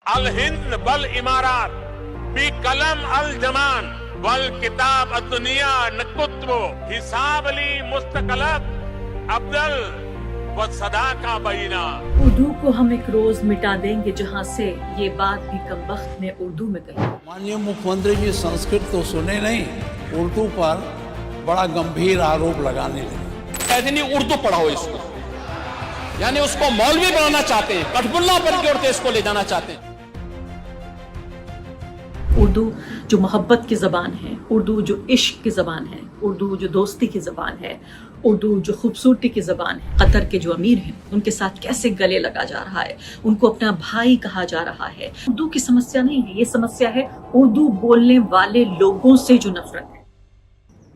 अल हिंद बल इमारात बी कलम अल जमान वल किताब दुनिया नकुत्व हिसाब अली मुस्तकलब अब्दल व सदा का बैना। उर्दू को हम एक रोज मिटा देंगे जहाँ से, ये बात भी कमबख्त ने उर्दू में कही। माननीय मुख्यमंत्री जी संस्कृत तो सुने नहीं, उर्दू पर बड़ा गंभीर आरोप लगाने लगे। कहते नहीं उर्दू पढ़ाओ इसको, यानी उसको मौलवी बनाना चाहते हैं, कठपुल्ला पर की ओर देश को ले जाना चाहते हैं। उर्दू जो मोहब्बत की ज़बान है, उर्दू जो इश्क की ज़बान है, उर्दू जो दोस्ती की ज़बान है, उर्दू जो खूबसूरती की ज़बान है। कतर के जो अमीर हैं उनके साथ कैसे गले लगा जा रहा है, उनको अपना भाई कहा जा रहा है। उर्दू की समस्या नहीं है, ये समस्या है उर्दू बोलने वाले लोगों से जो नफरत है।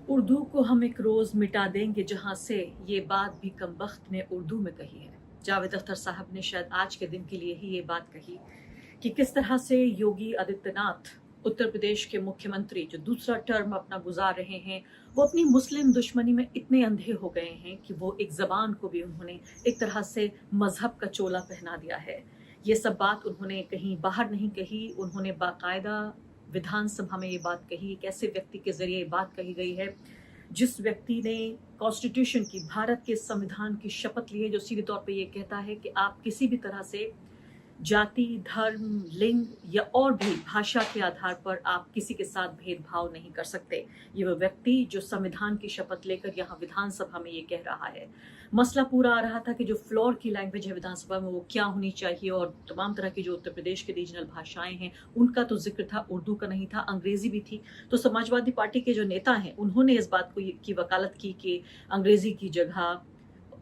उर्दू को हम एक रोज मिटा देंगे जहाँ से, ये बात भी कमबख्त ने उर्दू में कही है। जावेद अख्तर साहब ने शायद आज के दिन के लिए ही ये बात कही कि किस तरह से योगी आदित्यनाथ उत्तर प्रदेश के मुख्यमंत्री जो दूसरा टर्म अपना गुजार रहे हैं, वो अपनी मुस्लिम दुश्मनी में इतने अंधे हो गए हैं कि वो एक ज़बान को भी उन्होंने एक तरह से मजहब का चोला पहना दिया है। ये सब बात उन्होंने कहीं बाहर नहीं कही, उन्होंने बाकायदा विधानसभा में ये बात कही। एक ऐसे व्यक्ति के जरिए ये बात कही गई है जिस व्यक्ति ने कॉन्स्टिट्यूशन की, भारत के संविधान की शपथ ली है, जो सीधे तौर पे ये कहता है कि आप किसी भी तरह से जाति, धर्म, लिंग या और भी भाषा के आधार पर आप किसी के साथ भेदभाव नहीं कर सकते। ये वो व्यक्ति जो संविधान की शपथ लेकर यहाँ विधानसभा में ये कह रहा है। मसला पूरा आ रहा था कि जो फ्लोर की लैंग्वेज है विधानसभा में वो क्या होनी चाहिए, और तमाम तरह की जो उत्तर प्रदेश की रीजनल भाषाएं हैं उनका तो जिक्र था, उर्दू का नहीं था, अंग्रेजी भी थी। तो समाजवादी पार्टी के जो नेता हैं उन्होंने इस बात को की वकालत की कि अंग्रेजी की जगह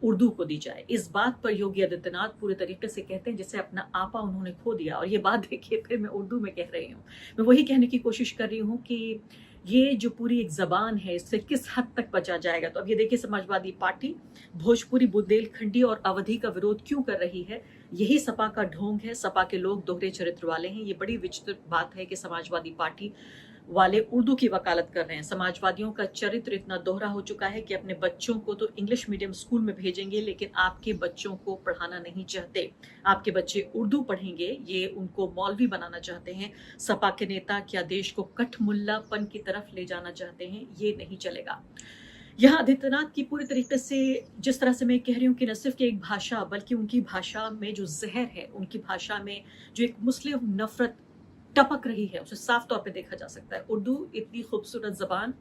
उर्दू को दी जाए। इस बात पर योगी आदित्यनाथ पूरे तरीके से कहते हैं जैसे अपना आपा उन्होंने खो दिया। और ये बात देखिए फिर मैं उर्दू में कह रही हूँ, मैं वही कहने की कोशिश कर रही हूँ कि ये जो पूरी एक जबान है इससे किस हद तक बचा जाएगा। तो अब ये देखिए समाजवादी पार्टी भोजपुरी, बुंदेलखंडी और अवधी का विरोध क्यों कर रही है। यही सपा का ढोंग है, सपा के लोग दोहरे चरित्र वाले हैं। ये बड़ी विचित्र बात है कि समाजवादी पार्टी वाले उर्दू की वकालत कर रहे हैं। समाजवादियों का चरित्र इतना दोहरा हो चुका है कि अपने बच्चों को तो इंग्लिश मीडियम स्कूल में भेजेंगे, लेकिन आपके बच्चों को पढ़ाना नहीं चाहते। आपके बच्चे उर्दू पढ़ेंगे, ये उनको मौलवी बनाना चाहते हैं। सपा के नेता क्या देश को कठमुल्लापन की तरफ ले जाना चाहते हैं? ये नहीं चलेगा। यहाँ आदित्यनाथ की पूरी तरीके से, जिस तरह से मैं कह रही हूँ कि न सिर्फ एक भाषा बल्कि उनकी भाषा में जो जहर है, उनकी भाषा में जो एक मुस्लिम नफरत टपक रही है, उसे साफ तौर पे देखा जा सकता है। उर्दू इतनी खूबसूरत ज़बान,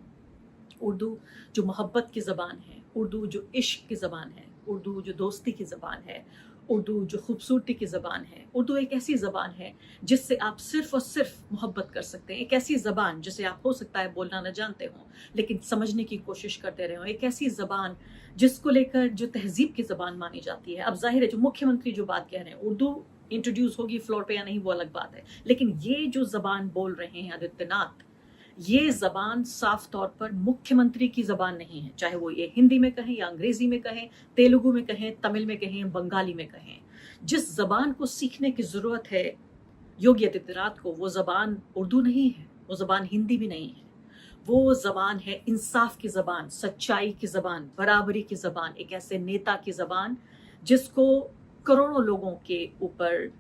उर्दू जो मोहब्बत की ज़बान है, उर्दू जो इश्क की ज़बान है, उर्दू जो दोस्ती की ज़बान है, उर्दू जो खूबसूरती की ज़बान है। उर्दू एक ऐसी ज़बान है जिससे आप सिर्फ और सिर्फ मोहब्बत कर सकते हैं। एक ऐसी ज़बान जिसे आप हो सकता है बोलना न जानते हो लेकिन समझने की कोशिश करते रहे हो। एक ऐसी ज़बान जिसको लेकर जो तहजीब की ज़बान मानी जाती है। अब जाहिर है जो मुख्यमंत्री जो बात कह रहे हैं, उर्दू इंट्रोड्यूस होगी फ्लोर पे या नहीं वो अलग बात है, लेकिन ये जो ज़बान बोल रहे हैं आदित्यनाथ, ये ज़बान साफ तौर पर मुख्यमंत्री की ज़बान नहीं है। चाहे वो ये हिंदी में कहें या अंग्रेजी में कहें, तेलुगु में कहें, तमिल में कहें, बंगाली में कहें, जिस ज़बान को सीखने की ज़रूरत है योगी आदित्यनाथ को, वो ज़बान उर्दू नहीं है, वो ज़बान हिंदी भी नहीं है। वो ज़बान है इंसाफ की ज़बान, सच्चाई की ज़बान, बराबरी की ज़बान, एक ऐसे नेता की ज़बान जिसको करोड़ों लोगों के ऊपर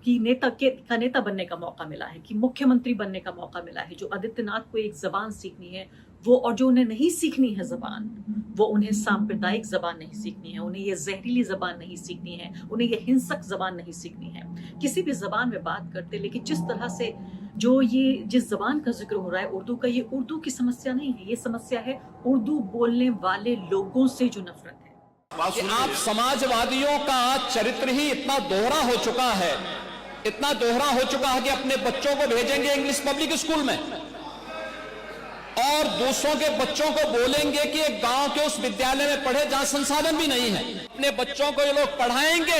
की नेता बनने का मौका मिला है, कि मुख्यमंत्री बनने का मौका मिला है। जो आदित्यनाथ को एक ज़बान सीखनी है वो, और जो उन्हें नहीं सीखनी है ज़बान, वो उन्हें सांप्रदायिक ज़बान नहीं सीखनी है, उन्हें ये जहरीली ज़बान नहीं सीखनी है, उन्हें ये हिंसक ज़बान नहीं सीखनी है। किसी भी ज़बान में बात करते, लेकिन जिस तरह से जो ये जिस ज़बान का जिक्र हो रहा है उर्दू का, ये उर्दू की समस्या नहीं है, ये समस्या है उर्दू बोलने वाले लोगों से जो नफरत है। कि आप समाजवादियों का चरित्र ही इतना दोहरा हो चुका है, इतना दोहरा हो चुका है कि अपने बच्चों को भेजेंगे इंग्लिश पब्लिक स्कूल में और दूसरों के बच्चों को बोलेंगे कि एक गांव के उस विद्यालय में पढ़े जहां संसाधन भी नहीं है। अपने बच्चों को ये लोग पढ़ाएंगे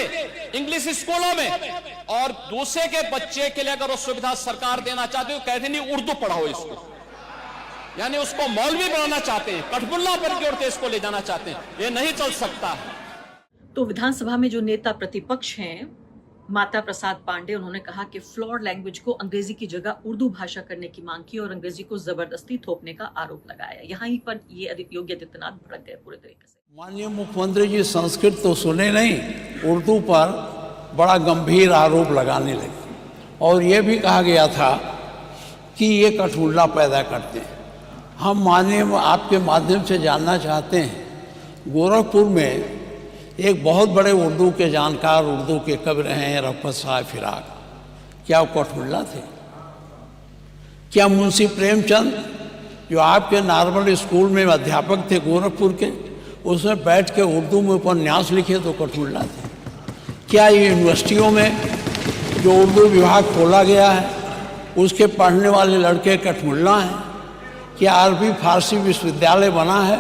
इंग्लिश स्कूलों में, और दूसरे के बच्चे के लिए अगर वो सुविधा सरकार देना चाहती है तो कहते नहीं उर्दू पढ़ाओ इसको, यानी उसको मौलवी बनाना चाहते हैं, कठपुल्ला पर की ओर देश को ले जाना चाहते हैं। ये नहीं चल सकता। तो विधानसभा में जो नेता प्रतिपक्ष हैं माता प्रसाद पांडे, उन्होंने कहा कि फ्लोर लैंग्वेज को अंग्रेजी की जगह उर्दू भाषा करने की मांग की और अंग्रेजी को जबरदस्ती थोपने का आरोप लगाया। यहाँ पर ये योगी आदित्यनाथ भड़क गए पूरे तरीके से। माननीय मुख्यमंत्री जी संस्कृत तो सुने नहीं, उर्दू पर बड़ा गंभीर आरोप लगाने लगे। और ये भी कहा गया था कि ये कठमुल्ला पैदा करते हैं। हम आपके माध्यम से जानना चाहते हैं, गोरखपुर में एक बहुत बड़े उर्दू के जानकार, उर्दू के कवि रहे हैं रफ़त साहब फिराक, क्या वो कठमुल्ला थे? क्या मुंशी प्रेमचंद जो आपके नॉर्मल स्कूल में अध्यापक थे गोरखपुर के, उसमें बैठ के उर्दू में उपन्यास लिखे तो कठमुल्ला थे? क्या यूनिवर्सिटियों में जो उर्दू विभाग खोला गया है उसके पढ़ने वाले लड़के कठमुल्ला हैं? क्या अरबी फारसी विश्वविद्यालय बना है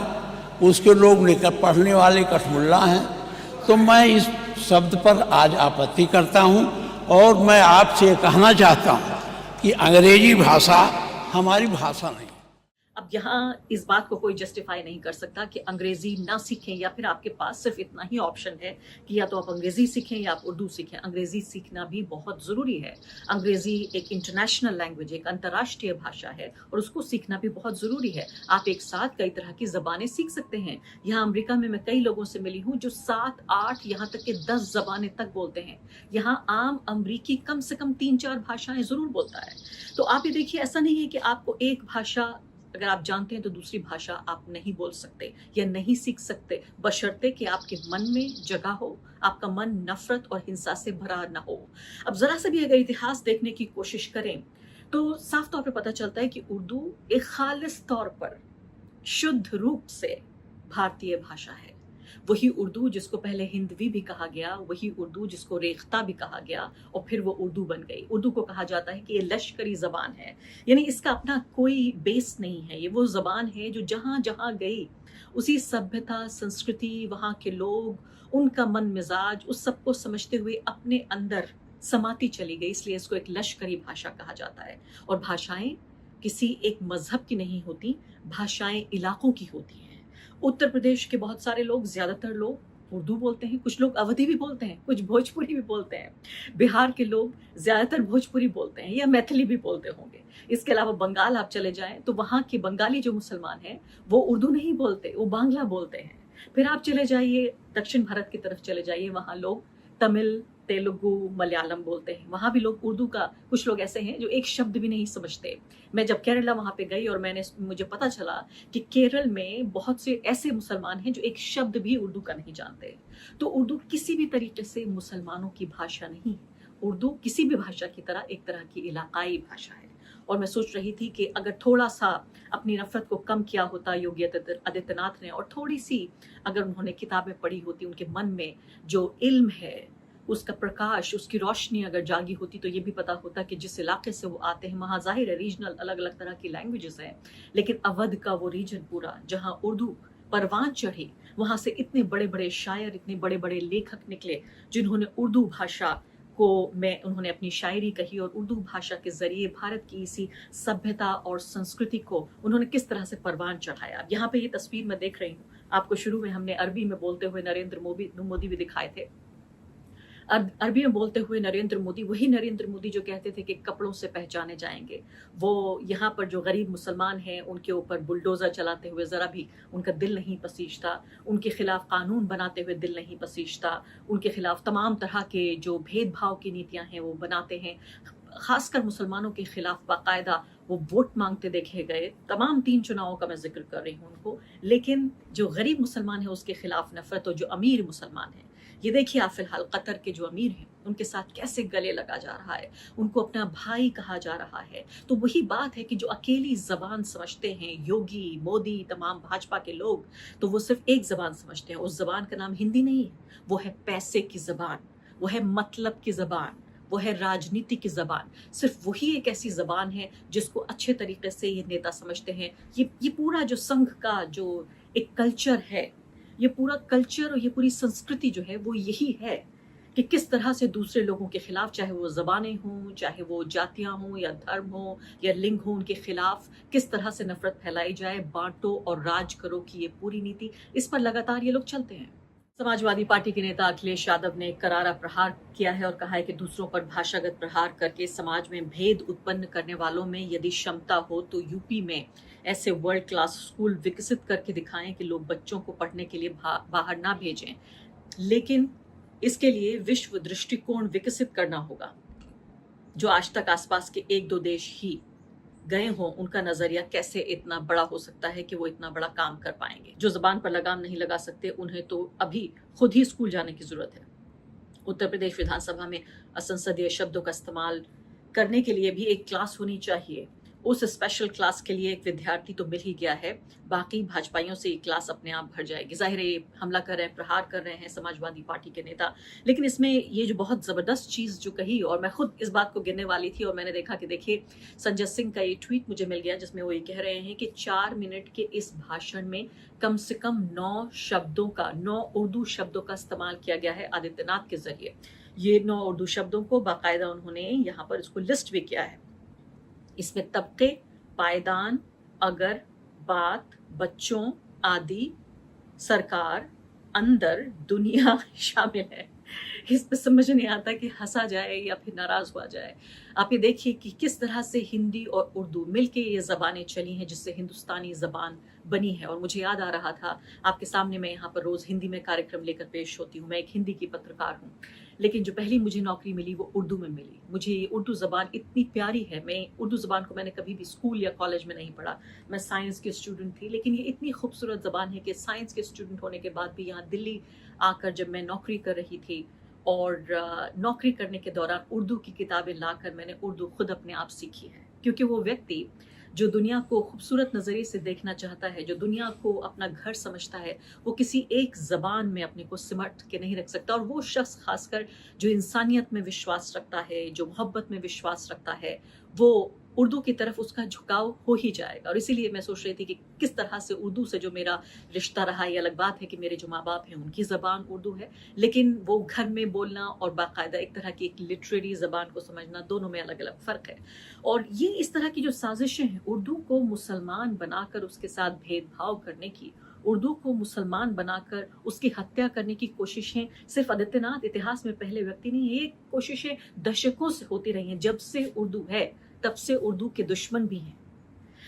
उसके लोग पढ़ने वाले कठमुल्ला हैं? तो मैं इस शब्द पर आज आपत्ति करता हूं और मैं आपसे कहना चाहता हूं कि अंग्रेजी भाषा हमारी भाषा नहीं। अब यहाँ इस बात को कोई जस्टिफाई नहीं कर सकता कि अंग्रेजी ना सीखें, या फिर आपके पास सिर्फ इतना ही ऑप्शन है कि या तो आप अंग्रेजी सीखें या आप उर्दू सीखें। अंग्रेजी सीखना भी बहुत ज़रूरी है। अंग्रेजी एक इंटरनेशनल लैंग्वेज, एक अंतर्राष्ट्रीय भाषा है और उसको सीखना भी बहुत ज़रूरी है। आप एक साथ कई तरह की ज़बानें सीख सकते हैं। यहाँ अमेरिका में मैं कई लोगों से मिली हूँ जो 7, 8 यहाँ तक के 10 ज़बानें तक बोलते हैं। यहाँ आम अमरीकी कम से कम 3-4 भाषाएं ज़रूर बोलता है। तो आप ये देखिए, ऐसा नहीं है कि आपको एक भाषा अगर आप जानते हैं तो दूसरी भाषा आप नहीं बोल सकते या नहीं सीख सकते, बशर्ते कि आपके मन में जगह हो, आपका मन नफरत और हिंसा से भरा न हो। अब जरा से भी अगर इतिहास देखने की कोशिश करें तो साफ तौर पर पता चलता है कि उर्दू एक खालिस तौर पर शुद्ध रूप से भारतीय भाषा है। वही उर्दू जिसको पहले हिंदवी भी कहा गया, वही उर्दू जिसको रेख्ता भी कहा गया और फिर वो उर्दू बन गई। उर्दू को कहा जाता है कि ये लश्करी ज़बान है, यानी इसका अपना कोई बेस नहीं है। ये वो ज़बान है जो जहाँ जहाँ गई उसी सभ्यता, संस्कृति, वहाँ के लोग, उनका मन मिजाज, उस सबको समझते हुए अपने अंदर समाती चली गई, इसलिए इसको एक लश्करी भाषा कहा जाता है। और भाषाएं किसी एक मजहब की नहीं होती, भाषाएं इलाकों की होती हैं। उत्तर प्रदेश के बहुत सारे लोग, ज्यादातर लोग उर्दू बोलते हैं, कुछ लोग अवधी भी बोलते हैं, कुछ भोजपुरी भी बोलते हैं। बिहार के लोग ज्यादातर भोजपुरी बोलते हैं या मैथिली भी बोलते होंगे। इसके अलावा बंगाल आप चले जाएं तो वहाँ के बंगाली जो मुसलमान हैं वो उर्दू नहीं बोलते, वो बांग्ला बोलते हैं। फिर आप चले जाइए दक्षिण भारत की तरफ चले जाइए, वहाँ लोग तमिल, तेलुगु, मलयालम बोलते हैं। वहाँ भी लोग उर्दू का, कुछ लोग ऐसे हैं जो एक शब्द भी नहीं समझते। मैं जब केरला वहाँ पे गई और मुझे पता चला कि केरल में बहुत से ऐसे मुसलमान हैं जो एक शब्द भी उर्दू का नहीं जानते। तो उर्दू किसी भी तरीके से मुसलमानों की भाषा नहीं है। उर्दू किसी भी भाषा की तरह एक तरह की इलाकाई भाषा है। और मैं सोच रही थी कि अगर थोड़ा सा अपनी नफरत को कम किया होता योगी आदित्यनाथ ने, और थोड़ी सी अगर उन्होंने किताबें पढ़ी होती, उनके मन में जो इल्म है उसका प्रकाश, उसकी रोशनी अगर जागी होती, तो ये भी पता होता कि जिस इलाके से वो आते हैं वहाँ जाहिर है रीजनल अलग अलग तरह की लैंग्वेजेस हैं, लेकिन अवध का वो रीजन पूरा जहाँ उर्दू परवान चढ़ी, वहाँ से इतने बड़े बड़े शायर, इतने बड़े बड़े लेखक निकले जिन्होंने उर्दू भाषा को उन्होंने अपनी शायरी कही और उर्दू भाषा के जरिए भारत की इसी सभ्यता और संस्कृति को उन्होंने किस तरह से परवान चढ़ाया। यहाँ पे ये तस्वीर मैं देख रही हूँ आपको, शुरू में हमने अरबी में बोलते हुए नरेंद्र मोदी भी दिखाए थे। अरबी में बोलते हुए नरेंद्र मोदी, वही नरेंद्र मोदी जो कहते थे कि कपड़ों से पहचाने जाएंगे, वो यहाँ पर जो गरीब मुसलमान हैं उनके ऊपर बुलडोजर चलाते हुए जरा भी उनका दिल नहीं पसीजता, उनके खिलाफ कानून बनाते हुए दिल नहीं पसीजता, उनके खिलाफ तमाम तरह के जो भेदभाव की नीतियां हैं वो बनाते हैं। खासकर मुसलमानों के खिलाफ बाकायदा वो वोट मांगते देखे गए। तमाम 3 चुनावों का मैं जिक्र कर रही हूँ उनको। लेकिन जो गरीब मुसलमान है उसके खिलाफ नफरत, और जो अमीर मुसलमान है, ये देखिए आप फिलहाल कतर के जो अमीर हैं उनके साथ कैसे गले लगा जा रहा है, उनको अपना भाई कहा जा रहा है। तो वही बात है कि जो अकेली जबान समझते हैं योगी, मोदी, तमाम भाजपा के लोग, तो वो सिर्फ एक जबान समझते हैं। उस जबान का नाम हिंदी नहीं है, वो है पैसे की जबान, वो है मतलब की जबान, वो है राजनीति की जबान। सिर्फ वही एक ऐसी जबान है जिसको अच्छे तरीके से ये नेता समझते हैं। ये पूरा जो संघ का जो एक कल्चर है, ये पूरा कल्चर और ये पूरी संस्कृति जो है वो यही है कि किस तरह से दूसरे लोगों के खिलाफ, चाहे वो जबानें हों, चाहे वो जातियां हों या धर्म हो या लिंग हो, उनके खिलाफ किस तरह से नफरत फैलाई जाए, बांटो और राज करो की ये पूरी नीति, इस पर लगातार ये लोग चलते हैं। समाजवादी पार्टी के नेता अखिलेश यादव ने करारा प्रहार किया है और कहा है कि दूसरों पर भाषागत प्रहार करके समाज में भेद उत्पन्न करने वालों में यदि क्षमता हो तो यूपी में ऐसे वर्ल्ड क्लास स्कूल विकसित करके दिखाएं कि लोग बच्चों को पढ़ने के लिए बाहर ना भेजें, लेकिन इसके लिए विश्व दृष्टिकोण विकसित करना होगा। जो आज तक आसपास के एक दो देश ही गए हों, उनका नजरिया कैसे इतना बड़ा हो सकता है कि वो इतना बड़ा काम कर पाएंगे। जो जबान पर लगाम नहीं लगा सकते, उन्हें तो अभी खुद ही स्कूल जाने की जरूरत है। उत्तर प्रदेश विधानसभा में असंसदीय शब्दों का इस्तेमाल करने के लिए भी एक क्लास होनी चाहिए। उस स्पेशल क्लास के लिए एक विद्यार्थी तो मिल ही गया है, बाकी भाजपाइयों से ये क्लास अपने आप भर जाएगी। जाहिर है हमला कर रहे हैं, प्रहार कर रहे हैं समाजवादी पार्टी के नेता, लेकिन इसमें ये जो बहुत जबरदस्त चीज जो कही, और मैं खुद इस बात को गिनने वाली थी और मैंने देखा कि देखिए संजय सिंह का ये ट्वीट मुझे मिल गया जिसमें वो ये कह रहे हैं कि 4 मिनट के इस भाषण में कम से कम 9 उर्दू शब्दों का इस्तेमाल किया गया है आदित्यनाथ के जरिए। ये 9 उर्दू शब्दों को बाकायदा उन्होंने यहाँ पर इसको लिस्ट भी किया है। इसमें तबके, पायदान, अगर, बात, बच्चों, आदि, सरकार, अंदर, दुनिया शामिल है। इसमें समझ नहीं आता कि हंसा जाए या फिर नाराज हुआ जाए। आप ये देखिए कि किस तरह से हिंदी और उर्दू मिलके ये जबानें चली हैं जिससे हिंदुस्तानी जबान बनी है। और मुझे याद आ रहा था, आपके सामने मैं यहाँ पर रोज हिंदी में कार्यक्रम लेकर पेश होती हूँ, मैं एक हिंदी की पत्रकार हूँ, लेकिन जो पहली मुझे नौकरी मिली वो उर्दू में मिली। मुझे ये उर्दू ज़बान इतनी प्यारी है। मैं उर्दू ज़बान को मैंने कभी भी स्कूल या कॉलेज में नहीं पढ़ा, मैं साइंस की स्टूडेंट थी, लेकिन ये इतनी खूबसूरत ज़बान है कि साइंस के स्टूडेंट होने के बाद भी यहाँ दिल्ली आकर जब मैं नौकरी कर रही थी और नौकरी करने के दौरान उर्दू की किताबें लाकर मैंने उर्दू खुद अपने आप सीखी है। क्योंकि वो व्यक्ति जो दुनिया को खूबसूरत नज़रिए से देखना चाहता है, जो दुनिया को अपना घर समझता है, वो किसी एक ज़बान में अपने को सिमट के नहीं रख सकता। और वो शख्स खासकर जो इंसानियत में विश्वास रखता है, जो मोहब्बत में विश्वास रखता है, वो उर्दू की तरफ उसका झुकाव हो ही जाएगा। और इसीलिए मैं सोच रही थी कि किस तरह से उर्दू से जो मेरा रिश्ता रहा, ये अलग बात है कि मेरे जो माँ बाप हैं उनकी ज़बान उर्दू है, लेकिन वो घर में बोलना और बाकायदा एक तरह की एक लिटरेरी ज़बान को समझना, दोनों में अलग अलग फ़र्क है। और ये इस तरह की जो साजिशें हैं, उर्दू को मुसलमान बनाकर उसके साथ भेदभाव करने की, उर्दू को मुसलमान बनाकर उसकी हत्या करने की कोशिशें सिर्फ आदित्यनाथ इतिहास में पहले व्यक्ति नहीं, ये कोशिशें दशकों से होती रही हैं। जब से उर्दू है तब से उर्दू के दुश्मन भी हैं।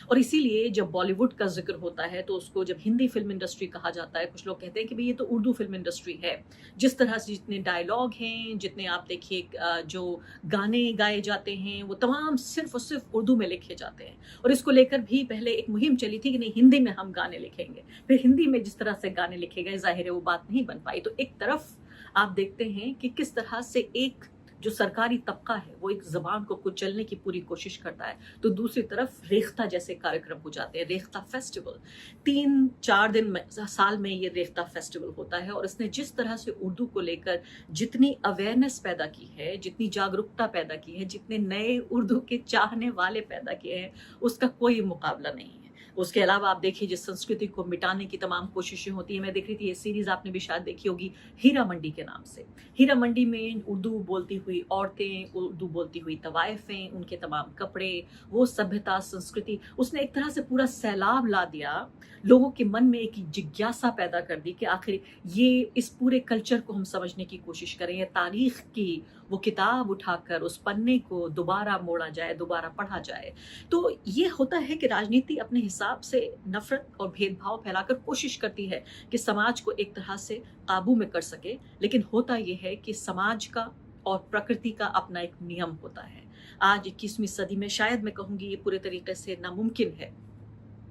और इसीलिए जब बॉलीवुड का जिक्र होता है तो उसको जब हिंदी फिल्म इंडस्ट्री कहा जाता है, कुछ लोग कहते हैं कि भाई ये तो उर्दू फिल्म इंडस्ट्री है। जिस तरह से जितने डायलॉग हैं, जितने आप देखिए जो गाने गाए जाते हैं, वो तमाम सिर्फ और सिर्फ उर्दू में लिखे जाते हैं। और इसको लेकर भी पहले एक मुहिम चली थी कि नहीं, हिंदी में हम गाने लिखेंगे। फिर हिंदी में जिस तरह से गाने लिखे गए, जाहिर है वो बात नहीं बन पाई। तो एक तरफ आप देखते हैं कि किस तरह से एक जो सरकारी तबका है वो एक ज़बान को कुचलने की पूरी कोशिश करता है, तो दूसरी तरफ रेख्ता जैसे कार्यक्रम हो जाते हैं। रेख्ता फेस्टिवल 3-4 दिन साल में ये रेख्ता फेस्टिवल होता है। और इसने जिस तरह से उर्दू को लेकर जितनी अवेयरनेस पैदा की है, जितनी जागरूकता पैदा की है, जितने नए उर्दू के चाहने वाले पैदा किए हैं, उसका कोई मुकाबला नहीं है। उसके अलावा आप देखिए जिस संस्कृति को मिटाने की तमाम कोशिशें होती हैं। मैं देख रही थी ये सीरीज आपने भी शायद देखी होगी, हीरा मंडी के नाम से। हीरा मंडी में उर्दू बोलती हुई औरतें, उर्दू बोलती हुई तवाइफें, उनके तमाम कपड़े, वो सभ्यता, संस्कृति, उसने एक तरह से पूरा सैलाब ला दिया। लोगों के मन में एक जिज्ञासा पैदा कर दी कि आखिर ये इस पूरे कल्चर को हम समझने की कोशिश करें, या तारीख की वो किताब उठाकर उस पन्ने को दोबारा मोड़ा जाए, दोबारा पढ़ा जाए। तो ये होता है कि राजनीति अपने हिसाब से नफरत और भेदभाव फैलाकर कोशिश करती है कि समाज को एक तरह से काबू में कर सके, लेकिन होता यह है कि समाज का और प्रकृति का अपना एक नियम होता है। आज 21वीं सदी में शायद मैं कहूँगी ये पूरे तरीके से नामुमकिन है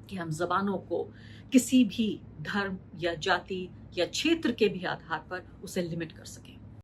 कि हम ज़बानों को किसी भी धर्म या जाति या क्षेत्र के भी आधार पर उसे लिमिट कर सकें।